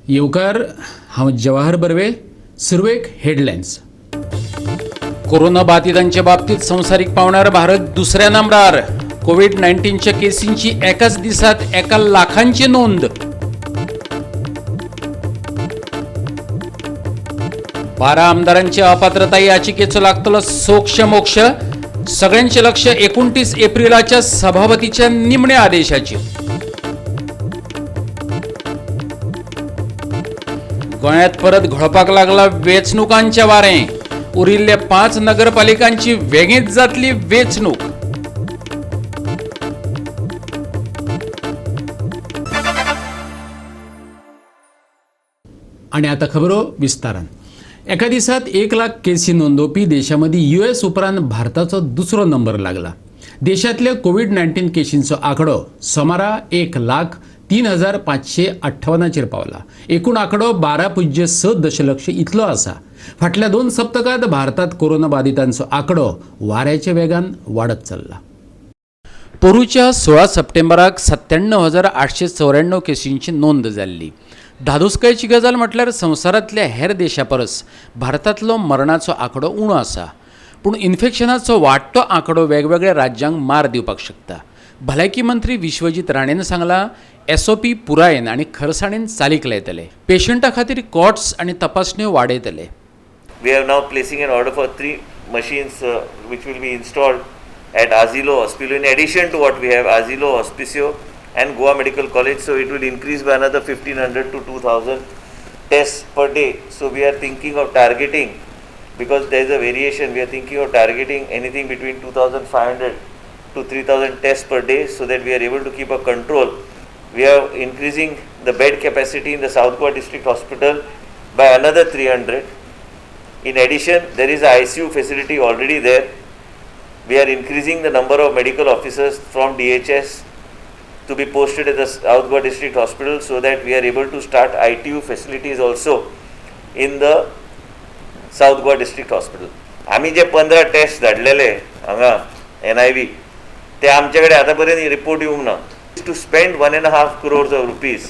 येवकार हांव जवाहर बर्वे. सुरवेक हेडलायन्स. कोरोना बाधितांच्या बाबतीत संवसारीक पावंड्यार भारत दुसऱ्या नंबरार. कोविड-19च्या केसींची एकाच दिसात 1 लाखांची नोंद. 12 आमदारांच्या अपात्रता याचिकेचो लागतलो सोक्ष मोक्ष. सगळ्यांचे लक्ष 29 एप्रिलाच्या सभापतीच्या निमण्या आदेशाचेर. गोंयांत परत घोळपाक लागला वेंचणुकांचें वारें. उरिल्ले 5 नगरपालिकांची वेगळीच जातली वेंचणूक. आणि आता खबरो विस्तारान. एका दिसात 1 लाख केसी नोंदवपी देशामध्ये US उपरांत भारताचो दुसरो नंबर लागला. देशातल्या कोविड-19 केसींचो आंकडो सोमारा 1,03,558 पावला. एकूण आंकडो 12.6 दशलक्ष इतलो आसा. फाटल्या 2 सप्तकांत भारतात कोरोना बाधितांचो आंकडो वाऱ्याच्या वेगान वाडत चल्ला. पोरूच्या 16 सप्टेंबराक 97,894 केसींची नोंद जाल्ली. धादोसकायची गजाल म्हटल्यार संवसारांतल्या हेर देशां परस भारतांतलो मरणाचो आंकडो उणो आसा. पूण इन्फेक्शनाचो वाडटो आंकडो वेगवेगळ्या राज्यांक मार दिवपाक शकता. भलायकी मंत्री विश्वजीत राणेन सांगला SOP पुरायेन आनी खरसाणेन चालीक लायतले. पेशंटा खातीर कॉट्स आनी तपासण्यो वाडयतले. We are now placing an order for 3 machines which will be installed at Asilo Hospital in addition to what we have Asilo, Hospicio and Goa Medical College, so it will increase by another 1,500 to 2,000 tests per day. So we are thinking of targeting, because there is a variation, we are thinking of targeting anything between 2,500 to 3,000 tests per day so that we are able to keep a control. We are increasing the bed capacity in the South Goa District Hospital by another 300. In addition, there is a ICU facility already there. We are increasing the number of medical officers from DHS to be posted at the South Goa District Hospital so that we are able to start ITU facilities also in the South Goa District Hospital. आम्ही जे 15 taste धाडलेले हांगा NIV ते आमचे कडेन आतां पर्यंत report येवंक ना. To spend 1.5 crores of rupees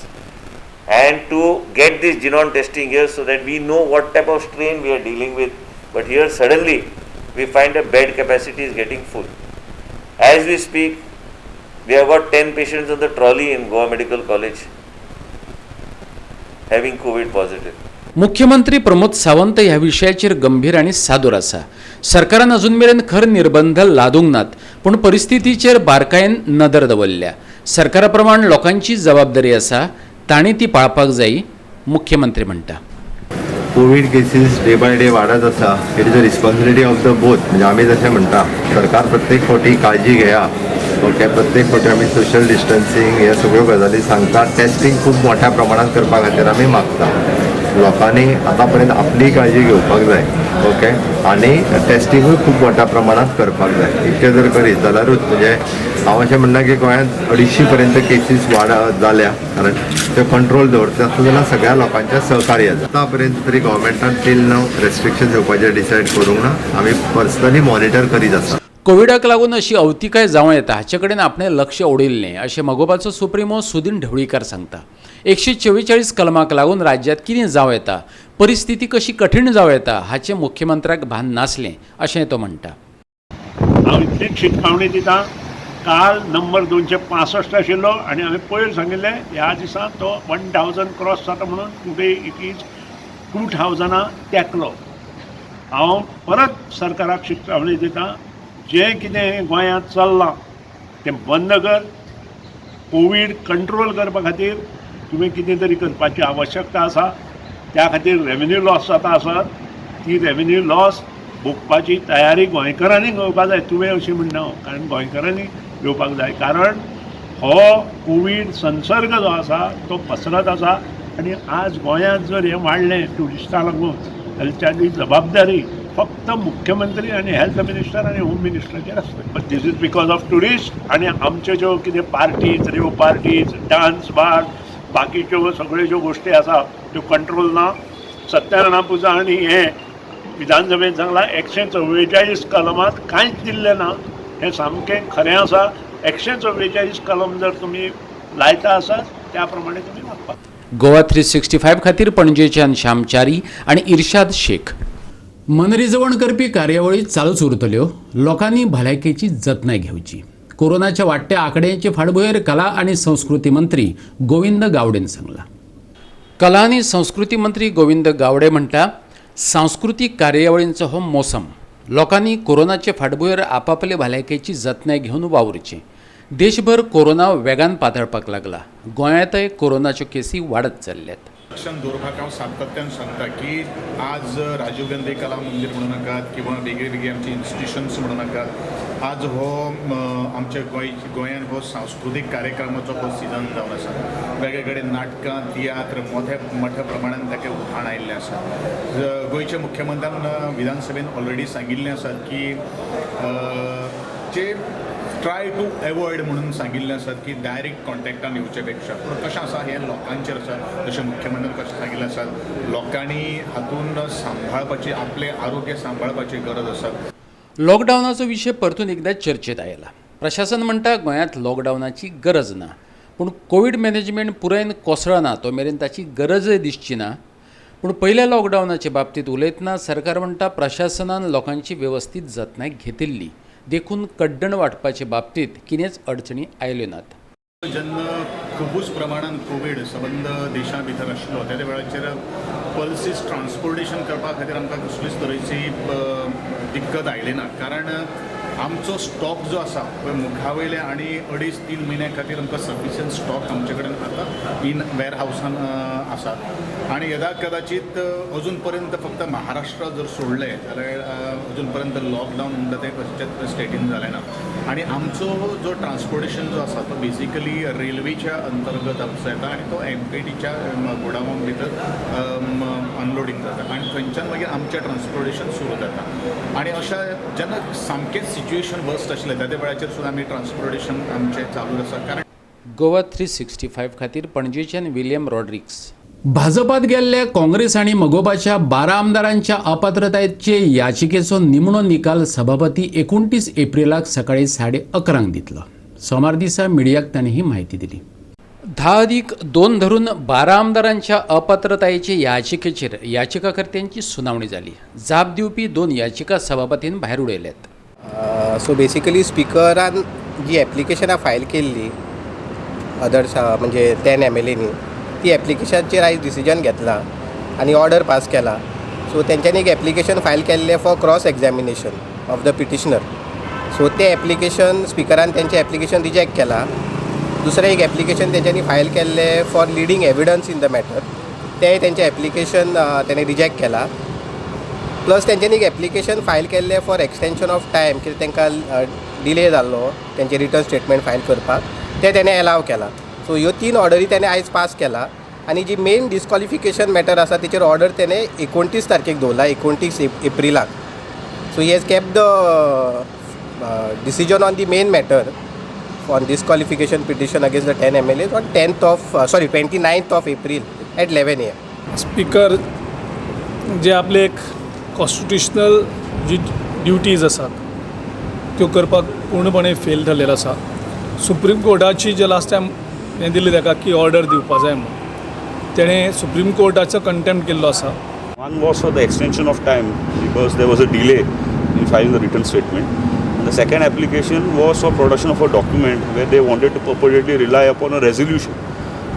and to get this genome testing here so that we know what type of strain we are dealing with. But here suddenly we find a bed capacity is getting full. As we speak, we have got 10 patients on the trolley in Goa Medical College having COVID positive. मुख्यमंत्री प्रमोद सावंत ह्या विशयाचेर गंभीर आनी सादूर आसा. सरकारान अजून मेरेन खर निर्बंध लादूंक नात, पूण परिस्थितीचेर बारकायेन नदर दवरल्या. सरकारा प्रमाण लोकांची जबाबदारी आसा, तांणी ती पाळपाक जाय, मुख्यमंत्री म्हणटा. Covid cases day by day वाढत आसा. It is a responsibility of the both. म्हणजे आमी जशें म्हणटा सरकार प्रत्येक फावटी काळजी घेया. ओके, प्रत्येक फावटी आमी सोशल डिस्टन्सिंग ह्या सगळ्यो गजाली सांगता. टेस्टिंग खूब मोठ्या प्रमाणात करपा खातीर आमी मागता. लोकांनी आतां पर्यंत आपली काळजी घेवपाक जाय. ओके, आनी टेस्टिंगूय खूब मोठ्या प्रमाणात करपाक जाय. इतकें जर करीत जाल्यारूच म्हणजे हांव अशें म्हणना की गोंयांत 250 पर्यंत केसीस जाल्या, कारण ते कंट्रोल दवरता जाल्यार सगळ्या लोकांचें सहकार्य जाता. आतां पर्यंत तरी गव्हर्मेंटान टील नाव रेस्ट्रिक्शन येवपाचें डिसायड करूंक ना. आमी पर्सनली मॉनिटर करीत आसा. कोविडाक लागून अशी अवतिकाय जावं येता हाचे कडेन आपणें लक्ष ओडिल्लें अशें मगोबाचो सुप्रिमो सुदीन ढवळीकार सांगता. 144 कलमाक लागून राज्यांत कितें जावं येता, परिस्थिती कशी कठीण जावं येता हाचें मुख्यमंत्र्याक भान नासलें अशें तो म्हणटा. हांव इतलीच शिटकावणी दिता. काल नंबर 265 आशिल्लो आनी हांवें पयर सांगिल्लें ह्या दिसा तो 1000 क्रॉस जाता म्हणून टुडे इट इज 2000 तेंकलो. हांव परत सरकाराक शिटकावणी दिता, जें कितें गोंयांत चल्लां तें बंद कर. कोवीड कंट्रोल करपा खातीर तुवें कितें तरी करपाची आवश्यकता आसा. त्या खातीर रेव्हेन्यू लॉस जाता आसत, ती रेव्हेन्यू लॉस भोगपाची तयारी गोंयकारांनी घेवपाक जाय. तुवें अशें म्हणना, कारण गोंयकारांनी घेवपाक जाय. कारण हो कोवीड संसर्ग जो आसा तो पसरत आसा आनी आज गोंयांत जर हें वाडलें ट्युरिस्टां लागून जाल्यार जबाबदारी फक्त मुख्यमंत्री आणि हेल्थ मिनिस्टर आणि होम मिनिस्टरचेर आसता. But this is because of tourist आनी आमच्यो ज्यो कितें parties, rave parties, dance bar, बाकीच्यो सगळ्यो ज्यो गोश्टी आसा त्यो कंट्रोल ना. सत्यनारायण पुजा आनी हें विधानसभेन सांगलां 144 कलमात कांयच दिल्लें ना. हें सामकें खरें आसा. 144 कलम जर तुम्ही लायता आसात त्या प्रमाणे तुम्ही वागपाक. गोवा 365 खातीर पणजेच्यान श्यामचारी आनी इर्शाद शेख. मनरिजवण करपी कार्यावळी चालूच उरतल्यो. लोकांनी भलायकेची जतनाय घेवची. कोरोनाच्या वाडट्या आंकड्यांचे फाटभुंयेर कला आनी संस्कृती मंत्री गोविंद गावडेन सांगला. कला आनी संस्कृती मंत्री गोविंद गावडे म्हणटा, सांस्कृतीक कार्यावळींचो हो मोसम. लोकांनी कोरोनाचे फाटभुंयेर आपापले भलायकेची जतनाय घेवन वावरचें. देशभर कोरोना वेगान पातळपाक लागला. गोंयांतय कोरोनाच्यो केसी वाडत चल्ल्यात. लक्षात दवरपाक हांव सातत्यान सांगता की आज राजीव गांधी कला मंदिर म्हणू नाकात किंवा वेगळी वेगळी आमची इन्स्टिट्यूशन्स म्हणू नाकात. आज हो आमच्या गोंयान हो सांस्कृतीक कार्यक्रमाचो हो सिजन जावन आसा. वेगळे कडेन नाटकां, तियात्र मोठ्या प्रमाणात ताका उठाण आयिल्लें आसा. गोंयच्या मुख्यमंत्र्यान विधानसभेन ऑलरेडी सांगिल्लें आसा की जे ट्राय टू एवॉयड म्हणून सांगिल्लें आसात की डायरेक्ट कॉन्टॅक्टान येवचे पेक्षा. पूण कशें आसा हें लोकांचेर आसा. जशें मुख्यमंत्र्यान कशें सांगिल्लें आसा, लोकांनी हातूंत सांबाळपाची, आपलें आरोग्य सांबाळपाची गरज आसा. लॉकडावनाचो विशय परतून एकदा चर्चेत आयला. प्रशासन म्हणटा गोंयांत लॉकडावनाची गरज ना, पूण कोविड मॅनेजमेंट पुरायन कोसळना तो मेरेन ताची गरजय दिसची ना. पूण पयल्या लॉकडावनाचे बाबतींत उलयतना सरकार म्हणटा प्रशासनान लोकांची वेवस्थीत जतनाय घेतिल्ली, देखून कड्डण वांटपाचे बाबतींत कितेंच अडचणी आयल्यो नात. जेन्ना खुबूच प्रमाणान कोवीड सबंद देशा भितर आशिल्लो त्या वेळाचेर पल्सीस ट्रान्सपोर्टेशन करपा खातीर आमकां कसलीच तरेची दिक्कत आयली ना. कारण आमचो स्टॉक जो आसा पळय मुखावयले आनी 2.5-3 म्हयन्या खातीर आमकां सफिशियंट स्टॉक आमचे कडेन आतां इन वेअर हावसान आसा. आनी येदा कदाचित अजून पर्यंत फक्त महाराष्ट्र जर सोडलें जाल्यार अजून पर्यंत लॉकडावन म्हणटा तें खंयच्याच स्टेटीन जालें ना. आनी आमचो जो ट्रान्सपोर्टेशन जो आसा तो बेसिकली रेल्वेच्या अंतर्गत आमचो येता आनी तो एमपीटीच्या गोडावन भितर अनलोडींग जाता आनी थंयच्यान मागीर आमचें ट्रान्सपोर्टेशन सुरू जाता. आनी अशा जेन्ना सामकेंच सिच्युएशन वर्स्ट आशिल्लें त्या वेळाचेर सुद्दां आमी ट्रान्सपोर्टेशन आमचें चालू आसा. कारण गोवा 365 खातीर पणजेच्यान विलियम रॉड्रिक्स. भाजपात गेल्ल्या काँग्रेस आणि मगोबाच्या 12 आमदारांच्या अपात्रतायेचे याचिकेचो निमणो निकाल सभापती 29 एप्रिलाक सकाळी 11:30 दितलो. सोमार दिसा मिडियाक तांणी ही माहिती दिली. 10+2 धरून 12 आमदारांच्या अपात्रतायेचे याचिकेचेर याचिकाकर्त्यांची सुनावणी जाली. जाप दिवपी 2 याचिका सभापतीन भायर उडयल्यात. सो बेसिकली स्पिकरान जी एप्लिकेशनां फायल केल्ली अदर्स म्हणजे 10 MLAंनी ती एप्लिकेशनाचेर आयज डिसिजन घेतला आनी ऑर्डर पास केला. सो तेंच्यांनी एक एप्लिकेशन फायल केल्लें for cross examination of the petitioner. So तें एप्लिकेशन स्पिकरान तेंचें एप्लिकेशन रिजेक्ट केला. दुसरें एक एप्लिकेशन तेंच्यांनी फायल केल्लें for leading evidence in the matter, तें तेंचें एप्लिकेशन तेणें रिजेक्ट केला. प्लस तेंच्यांनी एक एप्लिकेशन फायल केल्लें फॉर एक्सटेंशन ऑफ टायम, कितें तांकां डिले जाल्लो तेंचें रिटर्न स्टेटमेंट फायल करपाक, तें तेणें एलाव केला. सो ह्यो 3 ऑर्डरी तेणें आयज पास केला. आनी जी मेन डिस्कॉलिफिकेशन मॅटर आसा तेचेर ऑर्डर तेणें 29 तारखेक दवरला, 29 एप्रिलाक. So he has kept the decision on the main matter on disqualification petition against the 10 MLAs ऑन 29th of April at 11 AM. Speaker जे आपले एक कॉन्स्टिट्युशनल जी ड्युटीज आसात त्यो करपाक पूर्णपणे फेल जाल्लेलो आसा. सुप्रीम कोर्टाची जे लास्ट टायम हें दिल्ली ताका की ऑर्डर दिवपा जाय म्हणून तेणें सुप्रीम कोर्टाचो कंटेम्प्ट केल्लो आसा. One was for the extension of time because there was a delay in filing the written statement. And the second application was for production of a document where they wanted to purportedly rely upon a resolution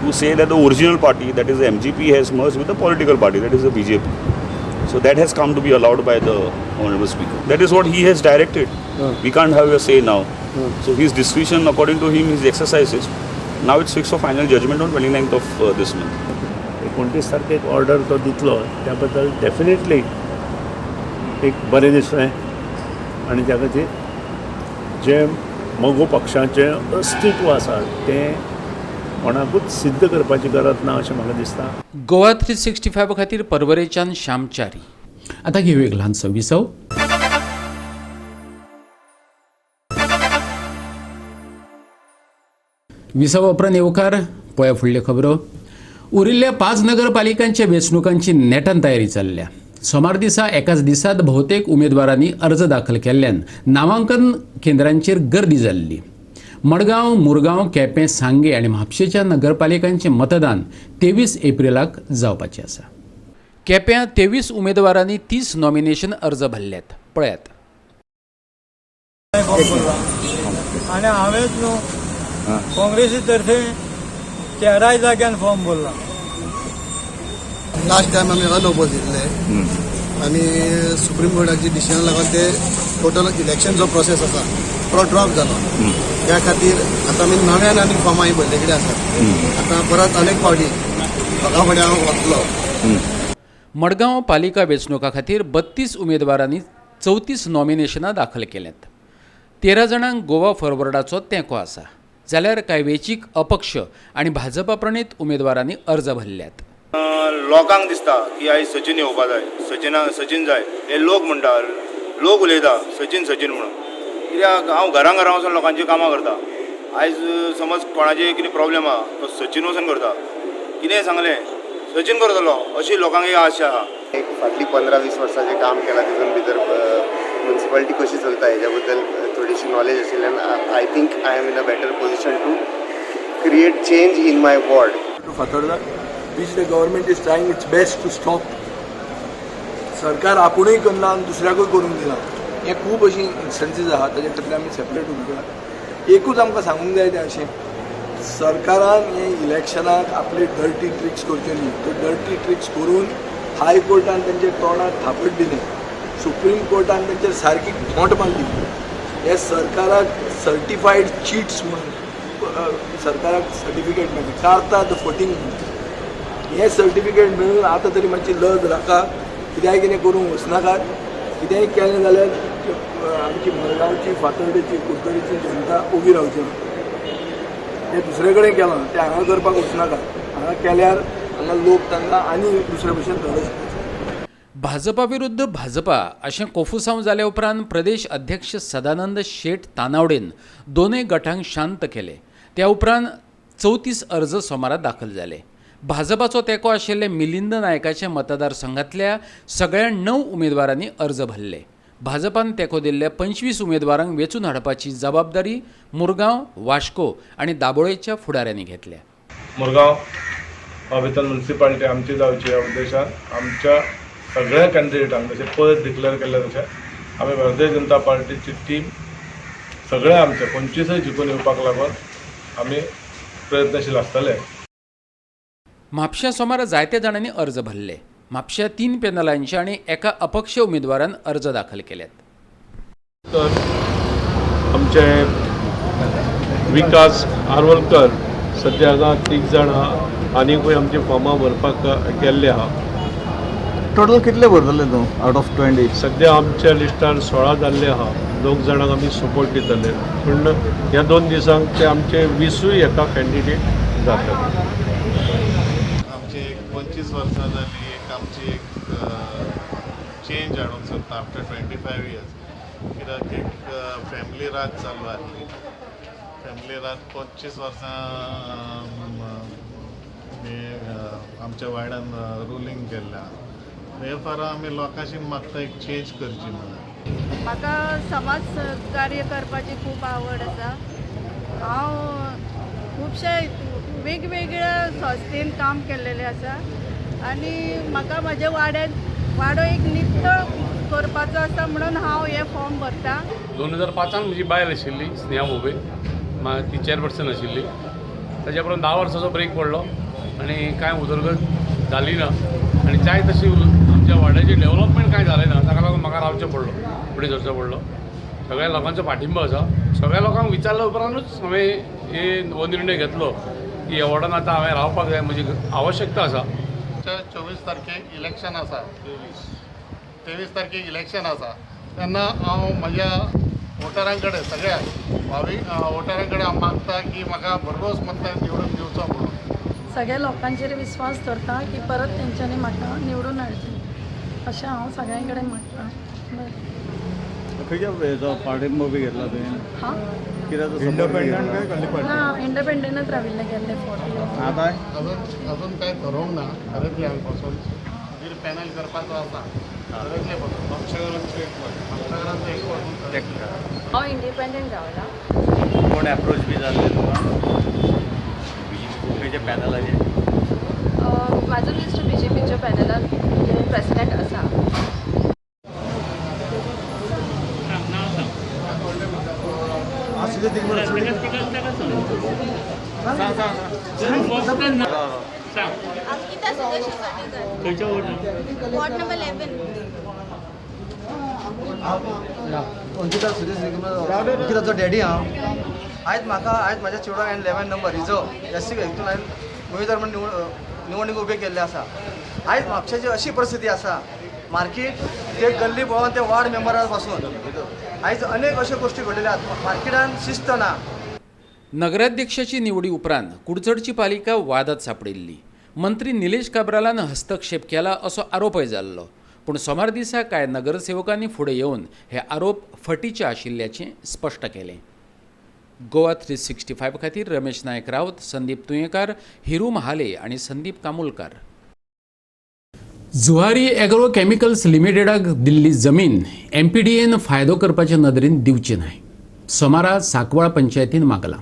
to say that the original party, that is the MGP, has merged with the political party, that is the BJP. So that has come to be allowed by the Honourable Speaker. That is what he has directed. We can't have a say now. So his decision, according to him, his exercises. Now it's fixed for final judgment on 29th of this month. 29 तारखेक order तो दितलो त्या बद्दल definitely एक बरें दिसलें. आनी त्या खातीर जे मगो पक्षाचें अस्तित्व आसा तें कोणाकूच सिद्ध करपाची गरज ना अशें म्हाका दिसता. गोवा 365 खातीर परवरेच्यान श्यामचारी. आतां घेवया एक ल्हानसो विसव. विसव उपरांत येवकार पळया फुडल्यो खबरो. उरिल्ल्या 5 नगरपालिकांच्या वेंचणुकांची नेटान तयारी चल्ल्या. सोमार दिसा एकाच दिसात भोवतेक उमेदवारांनी अर्ज दाखल केल्ल्यान नामांकन केंद्रांचेर गर्दी जाल्ली. मडगांव, मुरगांव, केपें, सांगे आनी म्हापशेंच्या नगरपालिकांचें मतदान 23 एप्रिलाक जावपाचें आसा. केप्यां 23 उमेदवारांनी 30 नॉमिनेशन अर्ज भरल्यात. पळयात. आणि हांवेंच न्हू काँग्रेसी तर्फे 13 जाग्यान फॉर्म भरला. लास्ट टायम आमी अनओपोज दिल्ले आनी सुप्रीम कोर्टाची डिसिजन लागून ते टोटल इलेक्शन जो प्रोसेस आसा तो ड्रॉप जालो. त्या खातीर आतां आमी नव्यान आनी फॉर्मां भरले कितें आसा. आतां परत अनेक फावटी लोकां फुडें हांव वतलो. मडगांव पालिका वेंचणुका खातीर 32 उमेदवारांनी 34 नॉमिनेशनां दाखल केल्यांत. 13 जाणांक गोवा फॉरवर्डाचो तेंको आसा, जाल्यार कांय वेंचीक अपक्ष आनी भाजपा प्रणीत उमेदवारांनी अर्ज भरल्यात. लोकांक दिसता की आयज सचिन येवपा जाय, सचिन जाय हे लोक म्हणटा, लोक उलयता सचिन म्हणून. कित्याक हांव घरां वचून लोकांची कामां करता. आयज समज कोणाचें कितें प्रॉब्लेम आहा तो सचिन वचून करता. कितेंय सांगलें सचिन करतलो अशी लोकांक एक आशा आहा. एक फाटली 15-20 वर्सांचें काम केलां तितून भितर म्युन्सिपालिटी कशी चलता हेज्या बद्दल थोडीशी नॉलेज आशिल्ल्यान I think I am in a better position to create change in my ward. Fatorda which the government is trying its best to stop. सरकार आपुणूय करना आनी दुसऱ्याकूय करूंक दिना. हे खूब अशी इन्स्टन्सीस आहा ताजे खातीर आमी सेपरेट उलयता. एकूच आमकां सांगूंक जाय तें अशें सरकारान हे इलेक्शनाक आपले डर्टी ट्रिक्स करच्यो न्ही. त्यो डर्टी ट्रिक्स करून हाय कोर्टान तेंचे तोंडाक थापट दिलें, सुप्रीम कोर्टान तेंचेर सारकी खोंट मारली. हे सरकाराक सर्टिफायड चिट्स म्हणून सरकाराक सर्टिफिकेट मेळटा, कार्ता द फोटींग म्हणटा. हे सर्टिफिकेट मेळून आतां तरी मातशी लज राखा, कितें करूंक वचनाकात. कितेंय केलें जाल्यार आमची मडगांवची, फातोर्डेची, कुडचडेची जनता उबी रावची ना. तें दुसरे कडेन केलां तें हांगा करपाक वचनाका. हांगा केल्यार हांगा लोक तांकां आनी दुसरे भशेन धडस. भाजपा विरुद्ध भाजपा अशें कोफूसांव जाले उपरांत प्रदेश अध्यक्ष सदानंद शेट तानावडेन दोनूय गटांक शांत केले. त्या उपरांत 34 अर्ज सोमारा दाखल जाले. भाजपाचो तेंको आशिल्ले मिलिंद नायकाचे मतदारसंघातल्या सगळ्या 9 उमेदवारांनी अर्ज भरले. भाजपान तेंको दिल्ल्या 25 उमेदवारांक वेंचून हाडपाची जबाबदारी मुरगांव, वास्को आनी दाबोळेच्या फुडाऱ्यांनी घेतल्या. मुरगांव भितर म्युन्सिपालिटी आमची जावची ह्या उद्देशान आमच्या सगळ्या कॅन्डिडेटांक जशें पयस डिक्लेअर केल्लें तशें आमी भारतीय जनता पार्टीची टीम सगळे आमचे 25 जिखून येवपाक लागून आमी प्रयत्नशील आसतले. म्हापश्या सोमार जायत्या जाणांनी अर्ज भरले. म्हापश्या 3 पॅनलांचे आनी एका अपक्ष उमेदवारान अर्ज दाखल केल्यात. तर आमचे विकास आरवलकर सद्या हांगा 3 जाण आहा, आनीकूय आमची फॉर्मां भरपाक गेल्ले आहा. टोटल कितले भरतले तूं आउट ऑफ 20? सद्या आमच्या लिस्टार 16 जाल्ले आहा. 2 जाणांक आमी सपोर्ट दितले, पूण ह्या 2 दिसांक ते आमचे 20 एका कॅन्डिडेट जातले. आमची 25 वर्सां जाली. एक आमची एक चेंज हाडूंक सोदता आफ्टर 25 इयर्स. कित्याक एक फॅमिली राज चालू आसली. फॅमिली राज 25 वर्सां आमच्या वाड्यान रुलींग केल्ल्या. थंयफार आमी लोकांशी मागता एक चेंज करची म्हणून. म्हाका समाज कार्य करपाची खूब आवड आसा. हांव खुबशे वेगवेगळ्या संस्थेन काम केल्लेलें आसा आनी म्हाका म्हाज्या वाडो एक नितळ करपाचो आसा म्हणून हांव हे फॉर्म भरता. 2005 म्हजी बायल आशिल्ली स्नेहा मोबे, ती चेअरपर्सन आशिल्ली. ताच्या उपरांत 10 वर्सांचो ब्रेक पडलो आनी कांय उदरगत जाली ना आनी जाय तशी आमच्या वाड्याची डेव्हलपमेंट कांय जालें ना. ताका लागून म्हाका रावचें पडलो, फुडें सरचो पडलो. सगळ्या लोकांचो पाठिंबो आसा. सगळ्या लोकांक विचारल्या उपरांतूच हांवें हो निर्णय घेतलो की ह्या वॉर्डान आतां हांवें रावपाक जाय, म्हजी आवश्यकता आसा. 24 तारखेक इलेक्शन आसा. 23 तारखेक इलेक्शन आसा. तेन्ना हांव म्हाज्या वोटरां कडेन सगळ्या भावी वोटरां कडेन हांव मागता की म्हाका भरघोस मतदान निवडून दिवचो म्हणून. सगळ्या लोकांचेर विस्वास दवरता की परत तेंच्यांनी म्हाका निवडून हाडचें अशें हांव सगळ्यां कडेन मागता. खंयच्या पार्टीन बी घेतला तुवें? हां, इंडिपेंडंट काय कसली पार्टी? ना इंडिपेंडंटच राविल्ले गेल्ले 40 इयर्स. आतां अजून काय ठरवूंक ना. घरांतले हांवें बसून मागीर पॅनल करपाचो आसा. घरांतले बसून म्हापशेकारांचो एक हांव इंडिपेंडंट रावला. राउंड अप्रोच बी जाल्ले तुका BJP पॅनलाचे म्हाजो लिस्ट BJPच्या पॅनलान प्रेसिडेंट आसा. Ward number 11. अंकिता सुरेश अंकिताचो डॅडी हांव. आयज म्हाज्या चेडवाक हांवें 11 नंबर हिजो SC हितून हांवें उमेदवार म्हणून निवडणूक उबे केल्ले आसा. आयज म्हापशेची अशी परिस्थिती आसा, मार्केट ते गल्ली पळोवन ते वार्ड मेंबरा पासून आयज अनेक अश्यो गोश्टी घडलेल्या आसात. मार्केटान शिस्त ना. नगराध्यक्षाची निवडी उपरांत कुडचडची पालिका वादात सापडिल्ली. मंत्री निलेश काब्रालान हस्तक्षेप केला असो आरोपय जाल्लो, पूण सोमार दिसा कांय नगरसेवकांनी फुडें येवन हे आरोप फटीचे आशिल्ल्याचें स्पश्ट केलें. गोवा 365 खातीर रमेश नायक रावत, संदीप तुयेंकार, हिरू महाले आनी संदीप कामुलकार. जुवारी एग्रो केमिकल्स लिमिटेडाक दिल्ली जमीन MPDAन फायदो करपाचे नदरेन दिवची न्हय. सोमारा सांकवाळ पंचायतीन मागला.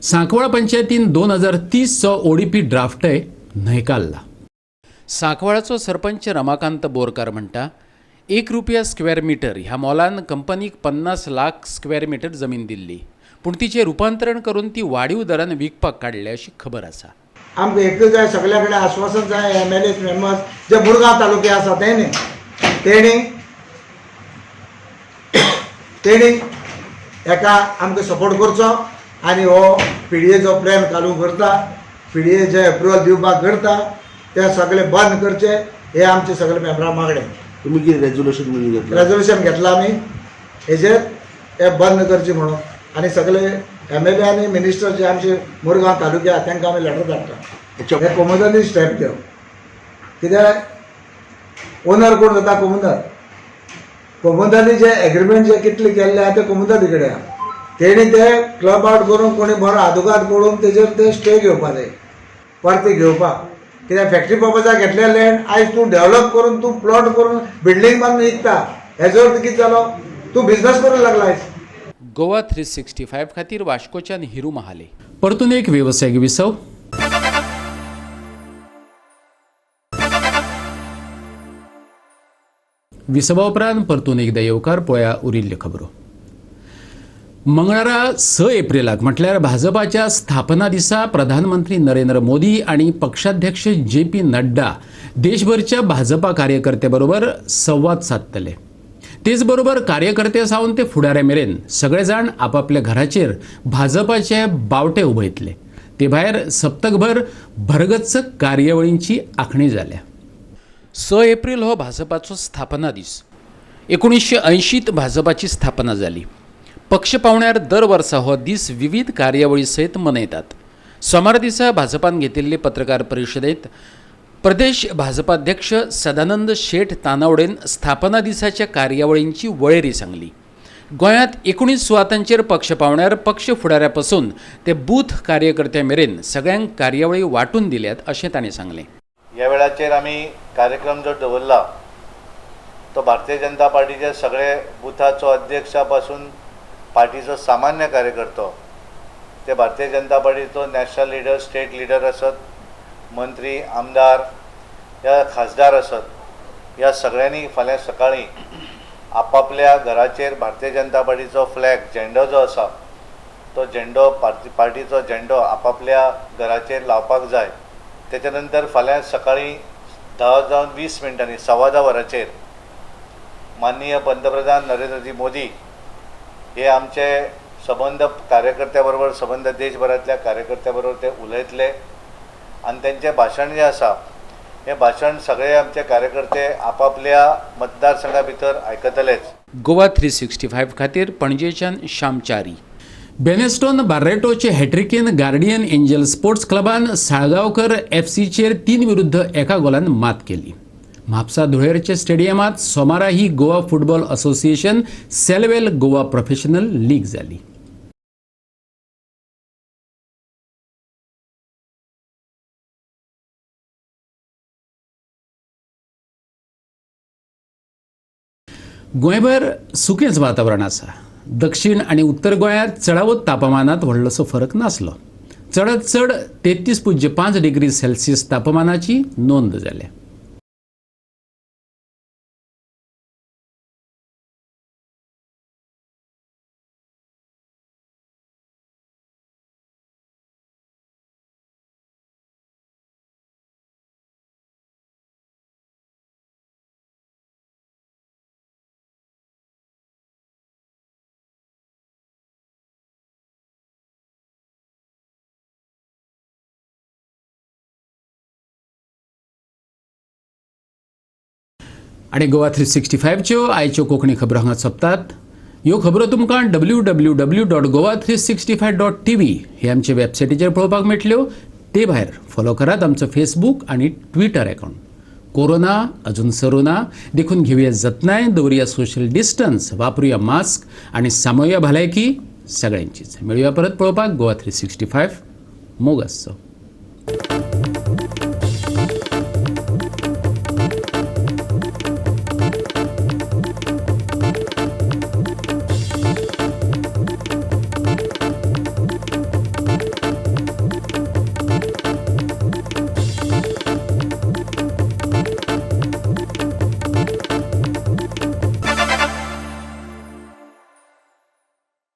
सांकवाळ पंचायतीन 2030चो ODP ड्राफ्टय न्हयकारला. सांकवाळाचो सरपंच रमाकांत बोरकार म्हणटा, ₹1 स्क्वेअर मीटर ह्या मोलान कंपनीक 50 लाख स्क्वेअर मीटर जमीन दिल्ली, पूण तिचें रुपांतरण करून ती वाडीव दरान विकपाक काडल्या अशी खबर आसा. आमकां एकूच जाय, सगळ्या कडेन आश्वासन जाय. MLA मेंबर्स जे मुरगांव तालुके आसा तेणी एका आमकां सपोर्ट करचो आनी हो PDAचो प्लॅन घालूंक करता, PDA जे एप्रुवल दिवपाक करता ते सगळे बंद करचे, हे आमचे सगळे मेंबरां मागणे. तुम्ही कितें रेजोल्युशन घेतला आमी हेजेर हे बंद करचे म्हणून. आनी सगळे MLA आनी मिनिस्टर जे आमचे मुरगांव तालुके आहा तांकां आमी लेटर धाडटा. हे कोमुदानी स्टेप घेवन, कित्याक ओनर कोण जाता कोमुदानी जे एग्रीमेंट जे कितले केल्ले आहा ते कोमुदानी कडेन आहा. तेणी ते क्लब आउट करून कोणी बरो आदोगाद करून तेजेर ते स्टे घेवपा जाय, परते घेवपाक. कित्याक फॅक्टरी पर्पजाक घेतले लँड आयज तूं डेव्हलप करून तूं प्लॉट करून बिल्डींग बांदून विकता, हेजो अर्थ कितें जालो, तूं बिझनस करूंक लागला आयज. गोवा 365 खातीर वास्कोच्यान हिरू महाले. परतून एक वेवसायीक विसव. विसवा उपरांत परतून एकदा येवकार पळया उरिल्ल्यो खबरो. मंगळारा 6 एप्रिलाक म्हटल्यार भाजपाच्या स्थापना दिसा प्रधानमंत्री नरेंद्र मोदी आणि पक्षाध्यक्ष JP नड्डा देशभरच्या भाजपा कार्यकर्ते बरोबर संवाद साधतले. तेच बरोबर कार्यकर्ते सावन ते फुडाऱ्या मेरेन सगळे जाण आपापल्या घराचेर भाजपाचे बावटे उबयतले. ते भायर सप्तकभर भरगच्च कार्यावळींची आखणी जाल्या. 6 एप्रिल हो भाजपाचो स्थापना दीस. 1980त भाजपाची स्थापना जाली. पक्ष पावण्यार दर वर्सा हो दीस विविध कार्यावळी सयत मनयतात. सोमार दिसा भाजपान घेतिल्ले पत्रकार परिशदेंत प्रदेश भाजपाध्यक्ष सदानंद शेठ तानावडेन स्थापना दिसाच्या कार्यावळींची वळेरी सांगली. गोंयांत 19 सुवातांचेर पक्ष पावण्यार पक्ष फुडाऱ्या पासून ते बूथ कार्यकर्त्या मेरेन सगळ्यांक कार्यावळी वांटून दिल्यात अशें तांणी सांगलें. ह्या वेळाचेर आमी कार्यक्रम जो दवरला तो भारतीय जनता पार्टीचे सगळे बुथाचो अध्यक्षा पासून पार्टीचो सामान्य कार्यकर्तो ते Bharatiya Janata पार्टीचो national leader, state leader आसत, मंत्री, आमदार या खासदार आसत, ह्या सगळ्यांनी फाल्यां सकाळीं आपापल्या घराचेर भारतीय जनता पार्टीचो फ्लॅग झेंडो जो आसा तो झेंडो पार्टीचो झेंडो आपापल्या घराचेर लावपाक जाय. तेच्या नंतर फाल्यां सकाळीं 10:20 सव्वा वरांचेर माननीय पंतप्रधान नरेंद्रजी मोदी हे आमचे संबंध कार्यकर्त्या बरोबर, संबंध देशभरातल्या कार्यकर्त्या बरोबर ते उलयतले आणि त्यांचे भाशण जे आसा हे भाशण सगळे आमचे कार्यकर्ते आपापल्या मतदारसंघा भितर आयकतलेच. गोवा 365 खातीर पणजेच्यान श्याम च्यारी. बेनेस्टोन बार्रेटोचे हॅट्रिकेन गार्डियन एंजल स्पोर्ट्स क्लबान साळगांवकर FCचेर 3-1 गोलान मात केली. म्हापसा धुळेरचे स्टेडियमात सोमारा ही गोवा फुटबॉल असोसिएशन सेलवेल गोवा प्रोफेशनल लीग जाली. गोंयभर सुकेंच वातावरण आसा. दक्षिण आणि उत्तर गोंयांत चडावत तापमानात व्हडलोसो फरक नासलो. चडांत चड 33.5 डिग्री सेल्सियस तापमानाची नोंद जाल्या. आणि गोवा 365च्यो आयच्यो कोंकणी खबरो हांगा सोंपतात. ह्यो खबरो तुमकां www.goa365.tv हे आमचे वेबसायटीचेर पळोवपाक मेळटल्यो. ते भायर फॉलो करात आमचो फेसबूक आणि ट्विटर अकाउंट. कोरोना अजून सरू ना, देखून घेवया जतनाय, दवरया सोशल डिस्टन्स, वापरूया मास्क आणि सांबाळुया भलायकी सगळ्यांचीच. मेळुया परत पळोवपाक गोवा 365. मोग आसचो.